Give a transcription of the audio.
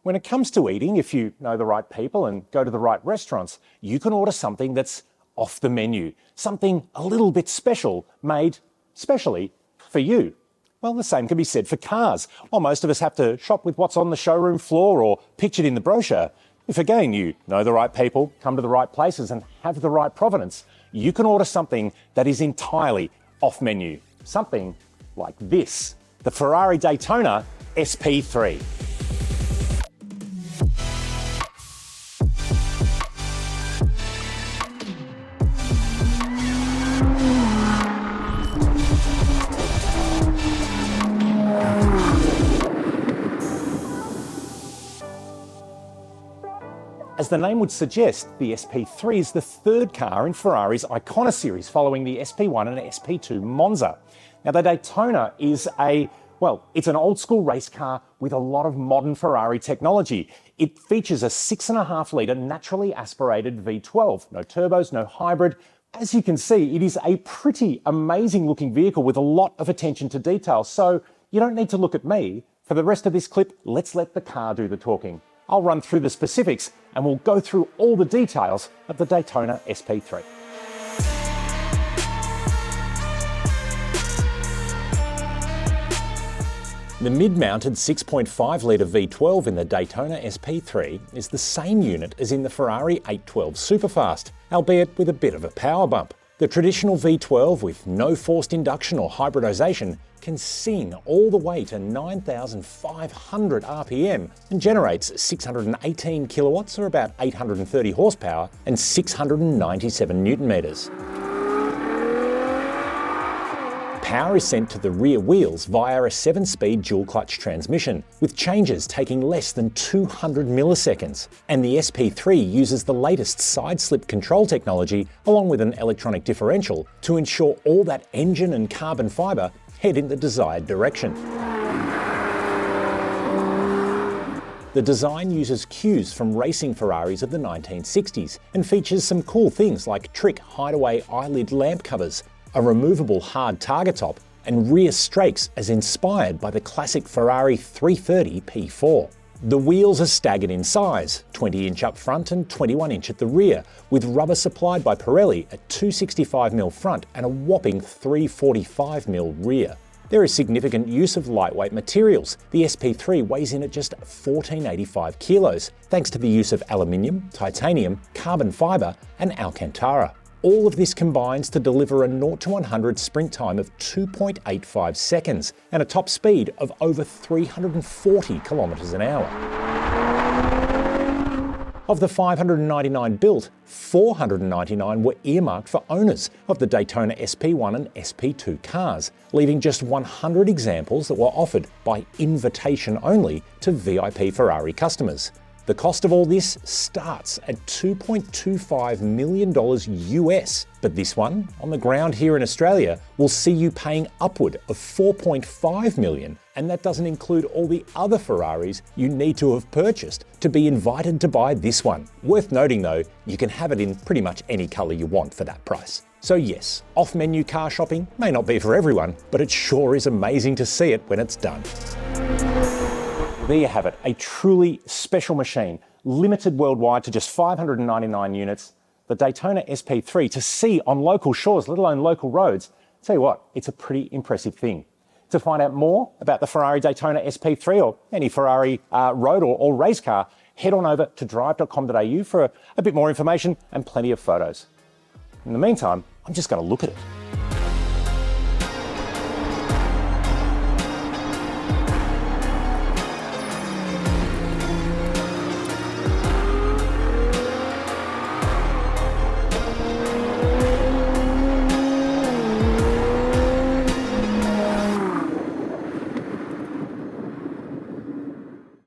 When it comes to eating, if you know the right people and go to the right restaurants, you can order something that's off the menu, something a little bit special, made specially for you. Well, the same can be said for cars. While most of us have to shop with what's on the showroom floor or pictured in the brochure, if again you know the right people, come to the right places and have the right provenance, you can order something that is entirely off menu. Something like this, the Ferrari Daytona SP3. As the name would suggest, the SP3 is the third car in Ferrari's Icona series, following the SP1 and SP2 Monza. Now, the Daytona is it's an old school race car with a lot of modern Ferrari technology. It features a 6.5 litre naturally aspirated V12, no turbos, no hybrid. As you can see, it is a pretty amazing looking vehicle with a lot of attention to detail. So you don't need to look at me. For the rest of this clip, let's let the car do the talking. I'll run through the specifics and we'll go through all the details of the Daytona SP3. The mid-mounted 6.5 litre V12 in the Daytona SP3 is the same unit as in the Ferrari 812 Superfast, albeit with a bit of a power bump. The traditional V12 with no forced induction or hybridisation can sing all the way to 9,500 RPM and generates 618 kilowatts or about 830 horsepower and 697 newton metres. Power is sent to the rear wheels via a 7-speed dual-clutch transmission, with changes taking less than 200 milliseconds. And the SP3 uses the latest side-slip control technology along with an electronic differential to ensure all that engine and carbon fibre head in the desired direction. The design uses cues from racing Ferraris of the 1960s and features some cool things like trick hideaway eyelid lamp covers, a removable hard target top, and rear strakes as inspired by the classic Ferrari 330 P4. The wheels are staggered in size, 20-inch up front and 21-inch at the rear, with rubber supplied by Pirelli at 265mm front and a whopping 345mm rear. There is significant use of lightweight materials. The SP3 weighs in at just 1485 kilos, thanks to the use of aluminium, titanium, carbon fibre and Alcantara. All of this combines to deliver a 0 to 100 sprint time of 2.85 seconds and a top speed of over 340 kilometres an hour. Of the 599 built, 499 were earmarked for owners of the Daytona SP1 and SP2 cars, leaving just 100 examples that were offered by invitation only to VIP Ferrari customers. The cost of all this starts at $2.25 million US, but this one, on the ground here in Australia, will see you paying upward of $4.5 million, and that doesn't include all the other Ferraris you need to have purchased to be invited to buy this one. Worth noting though, you can have it in pretty much any colour you want for that price. So yes, off-menu car shopping may not be for everyone, but it sure is amazing to see it when it's done. There you have it, a truly special machine, limited worldwide to just 599 units, the Daytona SP3 to see on local shores, let alone local roads. Tell you what, it's a pretty impressive thing. To find out more about the Ferrari Daytona SP3 or any Ferrari road or race car, head on over to Drive.com.au for a bit more information and plenty of photos. In the meantime, I'm just going to look at it.